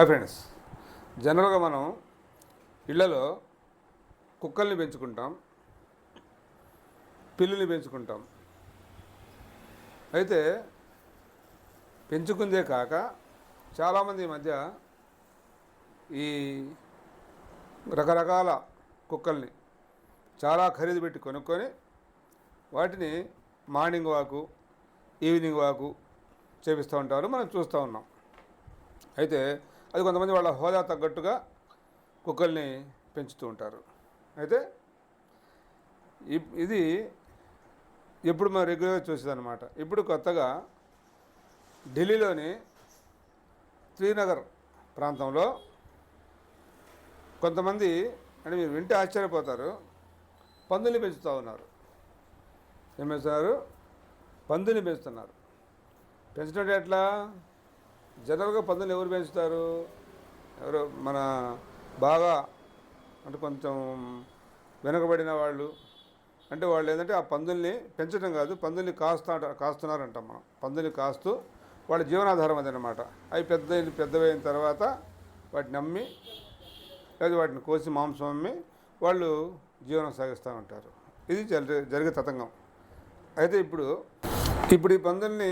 Hi friends, జనరల్గా మనం ఇళ్లలో కుక్కల్ని పెంచుకుంటాం, పిల్లుల్ని పెంచుకుంటాం. అయితే పెంచుకుందే కాక చాలామంది ఈ మధ్య ఈ రకరకాల కుక్కల్ని చాలా ఖరీదు పెట్టి కొనుక్కొని వాటిని మార్నింగ్ వాకు, ఈవినింగ్ వాకు చేపిస్తూ ఉంటారు, మనం చూస్తూ ఉన్నాం. అయితే అది కొంతమంది వాళ్ళ హోదా తగ్గట్టుగా కుక్కల్ని పెంచుతూ ఉంటారు. అయితే ఇది ఎప్పుడు మనం రెగ్యులర్గా చూసేదన్నమాట. ఇప్పుడు కొత్తగా ఢిల్లీలోని శ్రీనగర్ ప్రాంతంలో కొంతమంది, అంటే మీరు వింటే ఆశ్చర్యపోతారు, పందుల్ని పెంచుతూ ఉన్నారు. ఏం పెంచుతున్నారు? పందుల్ని పెంచుతున్నారు. పెంచడం ఎట్లా? జనరల్గా పందులు ఎవరు పెంచుతారు? ఎవరు మన బాగా, అంటే కొంచెం వెనకబడిన వాళ్ళు, అంటే వాళ్ళు ఏంటంటే ఆ పందుల్ని పెంచడం కాదు, పందుల్ని కాస్తున్నారంటాం మనం. పందుల్ని కాస్తూ వాళ్ళ జీవనాధారం అదనమాట. అవి పెద్దవైన తర్వాత వాటిని అమ్మి, లేదా వాటిని కోసి మాంసం అమ్మి వాళ్ళు జీవనం సాగిస్తూ ఉంటారు. ఇది జరిగే తతంగం. అయితే ఇప్పుడు ఈ పందుల్ని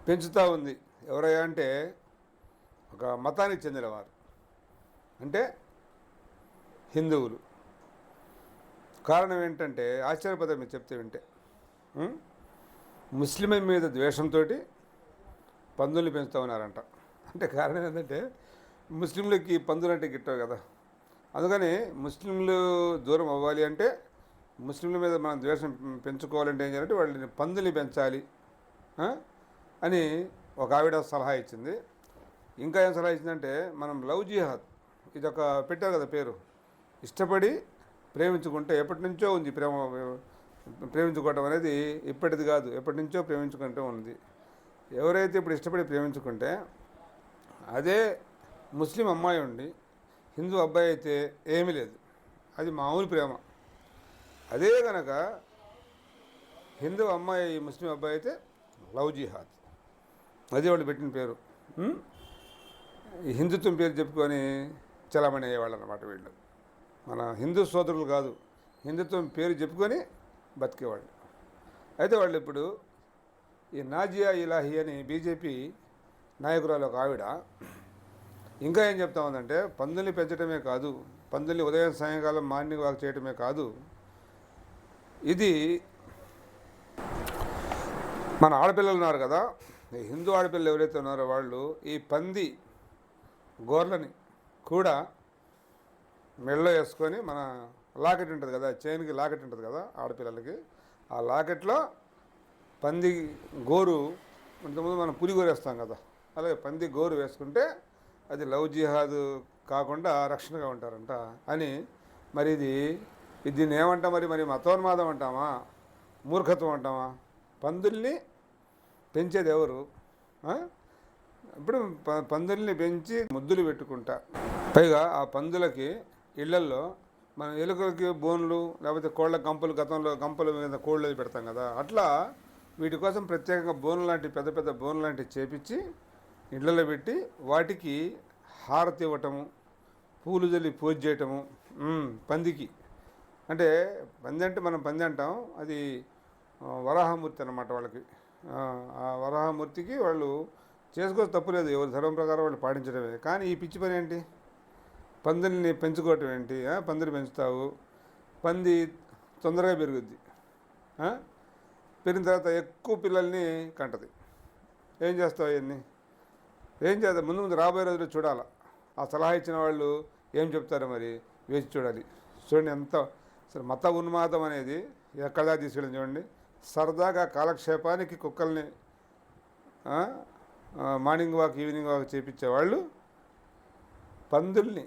పెంచుతూ ఉంది ఎవరయ్యా అంటే ఒక మతానికి చెందినవారు, అంటే హిందువులు. కారణం ఏంటంటే ఆశ్చర్యపోతారు మీరు చెప్తే వింటే. ముస్లింల మీద ద్వేషంతో పందుల్ని పెంచుతూ ఉన్నారంట. అంటే కారణం ఏంటంటే ముస్లింలకి పందులు అంటే గిట్టవు కదా, అందుకని ముస్లింలు దూరం అవ్వాలి అంటే, ముస్లింల మీద మనం ద్వేషం పెంచుకోవాలంటే ఏం చేయాలంటే వాళ్ళని పందుల్ని పెంచాలి అని ఒక ఆవిడ సలహా ఇచ్చింది. ఇంకా ఏం సలహా ఇచ్చిందంటే, మనం లవ్ జిహాద్, ఇదొక పెట్టారు కదా పేరు. ఇష్టపడి ప్రేమించుకుంటే, ఎప్పటి నుంచో ఉంది ప్రేమించుకోవటం అనేది ఇప్పటిది కాదు, ఎప్పటి నుంచో ప్రేమించుకుంటూ ఉంది. ఎవరైతే ఇప్పుడు ఇష్టపడి ప్రేమించుకుంటే, అదే ముస్లిం అమ్మాయి ఉండి హిందూ అబ్బాయి అయితే ఏమీ లేదు, అది మామూలు ప్రేమ. అదే కనుక హిందూ అమ్మాయి ముస్లిం అబ్బాయి అయితే లవ్ జిహాద్, అదే వాళ్ళు పెట్టిన పేరు. ఈ హిందుత్వం పేరు చెప్పుకొని చలామణి అయ్యేవాళ్ళు అన్నమాట వీళ్ళు. మన హిందూ సోదరులు కాదు, హిందుత్వం పేరు చెప్పుకొని బతికేవాళ్ళు. అయితే వాళ్ళు ఇప్పుడు ఈ నాజియా ఇలాహి అని బీజేపీ నాయకురాలు ఒక ఆవిడ ఇంకా ఏం చెప్తా ఉందంటే, పందుల్ని పెంచడమే కాదు, పందుల్ని ఉదయం సాయంకాలం మార్నింగ్ వాక్ చేయడమే కాదు, ఇది మన ఆడపిల్లలు ఉన్నారు కదా, ఈ హిందూ ఆడపిల్లలు ఎవరైతే ఉన్నారో వాళ్ళు ఈ పంది గోర్లని కూడా మెడలో వేసుకొని, మన లాకెట్ ఉంటుంది కదా, చైన్కి లాకెట్ ఉంటుంది కదా ఆడపిల్లలకి, ఆ లాకెట్లో పంది గోరు, ఇంతకుముందు మనం పులి గోరు వేస్తాం కదా, అలాగే పంది గోరు వేసుకుంటే అది లవ్ జిహాద్ కాకుండా రక్షణగా ఉంటారంట అని. మరి దీన్ని ఏమంటాం? మరి మతోన్మాదం అంటామా, మూర్ఖత్వం అంటామా? పందుల్ని పెంచేది ఎవరు? ఇప్పుడు పందుల్ని పెంచి ముద్దులు పెట్టుకుంటా, పైగా ఆ పందులకి ఇళ్లల్లో మన ఎలుకలకి బోన్లు, లేకపోతే కోళ్ళ గంపలు, గతంలో గంపల మీద కోళ్ళు పెడతాం కదా, అట్లా వీటి కోసం ప్రత్యేకంగా బోన్లు లాంటి పెద్ద పెద్ద బోన్లు లాంటివి చేపించి ఇళ్లలో పెట్టి వాటికి హారతి ఇవ్వటము, పూలు జల్లి పూజ చేయటము పందికి. అంటే పంది అంటే మనం పంది అంటాం, అది వరాహమూర్తి అన్నమాట వాళ్ళకి. ఆ వరాహమూర్తికి వాళ్ళు చేసుకోవచ్చు, తప్పులేదు, ఎవరి ధర్మం ప్రకారం వాళ్ళు పాటించడమే. కానీ ఈ పిచ్చి పని ఏంటి? పందుల్ని పెంచుకోవటం ఏంటి? పందులు పెంచుతావు, పంది తొందరగా పెరుగుద్ది, పెరిగిన తర్వాత ఎక్కువ పిల్లల్ని కంటది. ఏం చేస్తావు అవన్నీ? ఏం చేద్దాం? ముందు రాబోయే రోజులు చూడాలి. ఆ సలహా ఇచ్చిన వాళ్ళు ఏం చెప్తారో మరి వేచి చూడాలి. చూడండి ఎంత అసలు మత ఉన్మాదం అనేది ఎక్కడా తీసుకెళ్ళి చూడండి. సరదాగా కాలక్షేపానికి కుక్కల్ని మార్నింగ్ వాక్, ఈవినింగ్ వాక్ చేపించేవాళ్ళు పందుల్ని,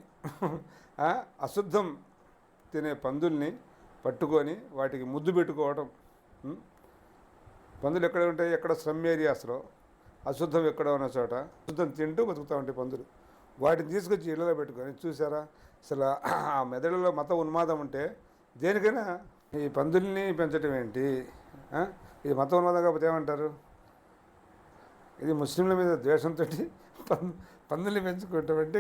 అశుద్ధం తినే పందుల్ని పట్టుకొని వాటికి ముద్దు పెట్టుకోవటం. పందులు ఎక్కడ ఉంటాయి? ఎక్కడ స్లమ్ ఏరియాస్లో, అశుద్ధం ఎక్కడ ఉన్న చోట అశుద్ధం తింటూ బతుకుతూ ఉంటాయి పందులు. వాటిని తీసుకొచ్చి ఇళ్ళలో పెట్టుకొని, చూసారా అసలు ఆ మెదడులో మత ఉన్మాదం ఉంటే దేనికైనా ఈ పందుల్ని పెంచడం ఏంటి? ఇది మత ఉన్మాదం కాకపోతే ఏమంటారు? ఇది ముస్లింల మీద ద్వేషంతో పందుల్ని పెంచుకున్నటువంటి